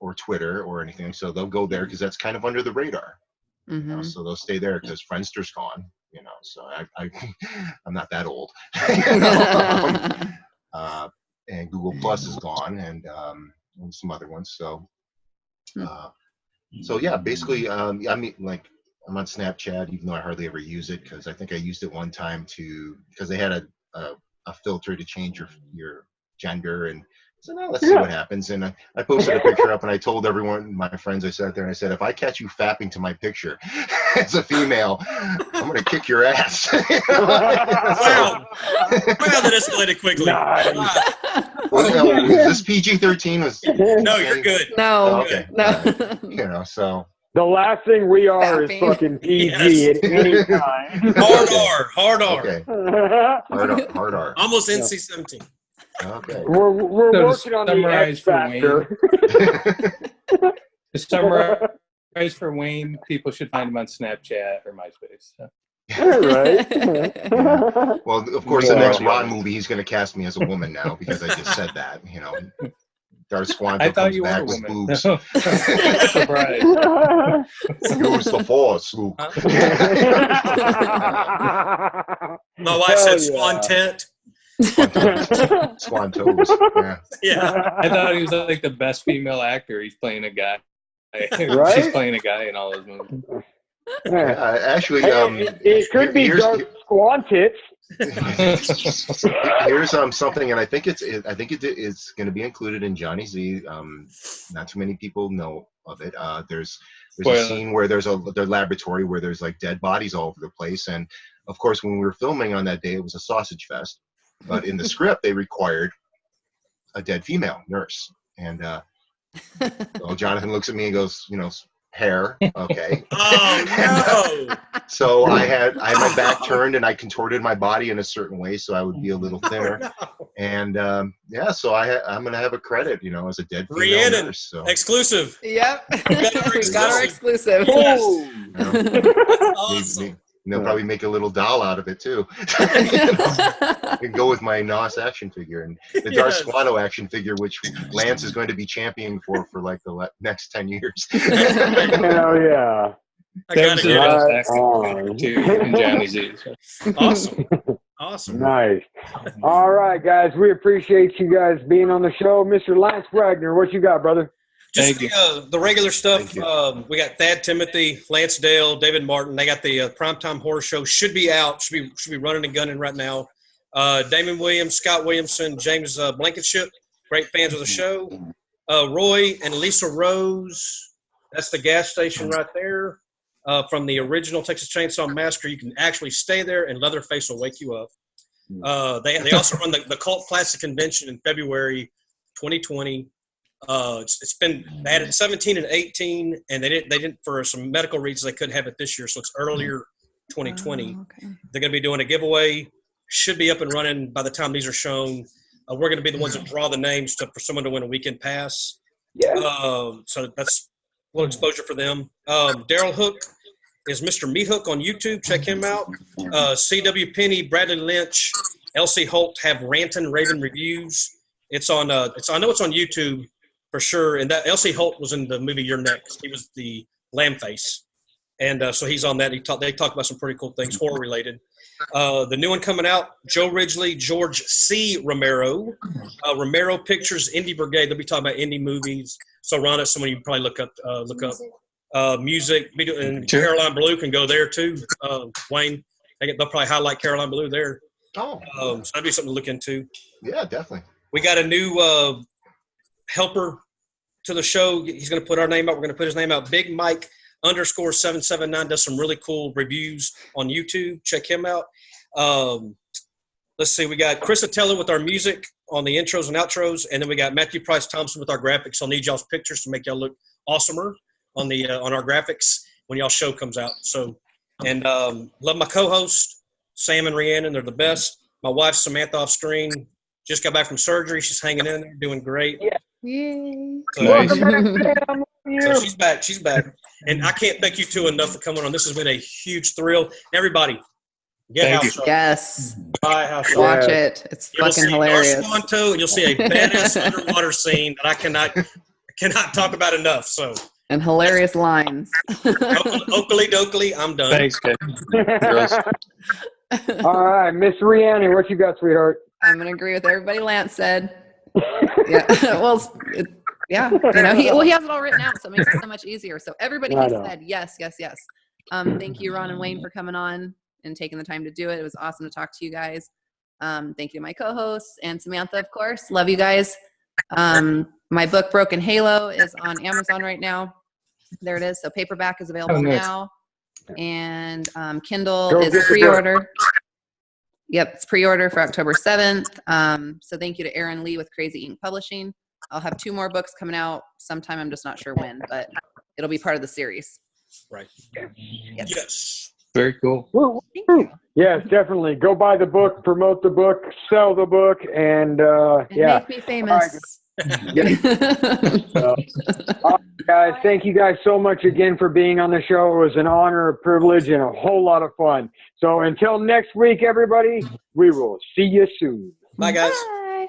or Twitter or anything. So they'll go there because that's kind of under the radar. So they'll stay there because Friendster's gone. So I'm not that old. And Google Plus is gone, and some other ones. So yeah, basically, I mean, like, I'm on Snapchat, even though I hardly ever use it, because I think I used it one time because they had a filter to change your gender, and so now let's see what happens. And I posted a picture up, and I told everyone, my friends, I sat there and I said, if I catch you fapping to my picture as a female, I'm gonna kick your ass. Wow, that escalated quickly. Nice. Was this PG-13? No, you're good. No. Okay. No. So. The last thing we are is Fapping. fucking PG at any time. Hard R. Okay. Hard R. Almost NC-17. Okay. We're So working on the X Factor. To summarize for Wayne, people should find him on Snapchat or MySpace. So. Right. Well, of course, the next Ron movie, he's going to cast me as a woman now because I just said that. Darth Squanto I thought comes you were back a with woman. boobs. Surprise. Use the Force, Luke. My wife said Squantet. Swan toes. Yeah. Yeah. I thought he was like the best female actor. He's playing a guy. Right? She's playing a guy in all his movies. Yeah, actually, Hey, it could be dark swan tits. here's something, and I think it's going to be included in Johnny Z. Not too many people know of it. There's a scene where there's their laboratory where there's like dead bodies all over the place, and of course, when we were filming on that day, it was a sausage fest. But in the script, they required a dead female nurse, and so Jonathan looks at me and goes, hair, okay. Oh no! So I had my back turned and I contorted my body in a certain way so I would be a little thinner. Oh, no. And so I'm gonna have a credredit, as a dead female Rhiannon, nurse. So. exclusive. Yep. our We got our exclusive. Yes. Awesome. They'll probably make a little doll out of it too. And go with my NOS action figure and the Darth Squano action figure, which Lance is going to be championing for like the next 10 years. Hell yeah. I got That was it. the Right best on. actor too in Johnny Z. Awesome. Awesome. Nice. All right, guys. We appreciate you guys being on the show. Mr. Lance Wagner, what you got, brother? Just Thank the regular stuff. Thank you. We got Thad Timothy, Lance Dale, David Martin. They got the Primetime Horror Show. Should be out. Should be running and gunning right now. Damon Williams, Scott Williamson, James Blankenship. Great fans of the show. Roy and Lisa Rose. That's the gas station right there. From the original Texas Chainsaw Massacre. You can actually stay there, and Leatherface will wake you up. They also run the Cult Classic Convention in February 2020. It's been added 17 and 18, and they didn't for some medical reasons they couldn't have it this year, so it's earlier 2020. Okay. They're going to be doing a giveaway. Should be up and running by the time these are shown. We're going to be the ones that draw the names for someone to win a weekend pass. Yeah. So that's a little exposure for them. Daryl Hook is Mr. Meat Hook on YouTube. Check him out. C.W. Penny, Bradley Lynch, Elsie Holt have Rantin' Raven reviews. It's on. I know it's on YouTube for sure. And that Elsie Holt was in the movie You're Next. He was the lamb face, and so he's on that. They talk about some pretty cool things, horror related. The new one coming out: Joe Ridgely, George C. Romero, Romero Pictures, Indie Brigade. They'll be talking about indie movies. So Ron, that's someone you can probably look up. Music, and Sure. Caroline Blue can go there too. Wayne, they'll probably highlight Caroline Blue there. Oh, So that'd be something to look into. yeah, definitely. We got a new helper to the show. He's going to put our name out. We're going to put his name out. Big Mike _779 does some really cool reviews on YouTube. Check him out. Let's see. We got Chris Atella with our music on the intros and outros, and then we got Matthew Price Thompson with our graphics. I'll need y'all's pictures to make y'all look awesomer on the on our graphics when y'all show comes out. So, and love my co-host Sam and Rhiannon. They're the best. My wife Samantha off screen just got back from surgery. She's hanging in there, doing great. Yeah. Yay. So, Nice. Welcome back, Sam. so she's back. She's back. And I can't thank you two enough for coming on. This has been a huge thrill. Everybody, get Thank House you. Shark. Yes. Buy House Shark. Watch Yeah. it. It's You'll fucking see hilarious. Swanto, and you'll see a badass underwater scene that I cannot talk about enough. So, And hilarious lines. Oakley dokley, I'm done. Thanks, guys. Girls. All right, Miss Rhiannon, what you got, sweetheart? I'm going to agree with everybody Lance said. Yeah. Well, yeah. He has it all written out, so it makes it so much easier. So everybody I has know. said yes, yes, yes. Thank you, Ron and Wayne, for coming on and taking the time to do it. It was awesome to talk to you guys. Thank you to my co-hosts and Samantha, of course. Love you guys. My book, Broken Halo, is on Amazon right now. There it is. So paperback is available nice. now. And Kindle Go is get the book. pre-order. Yep, it's pre-order for October 7th. So thank you to Aaron Lee with Crazy Ink Publishing. I'll have 2 more books coming out sometime. I'm just not sure when, but it'll be part of the series. Right. Yes. Yes. Very cool. Woo, Thank woo. you. Yes, definitely. Go buy the book, promote the book, sell the book, and And yeah. make me famous. Guys, thank you guys so much again for being on the show. It was an honor, a privilege, and a whole lot of fun. So until next week, everybody, we will see you soon. Bye, guys. Bye.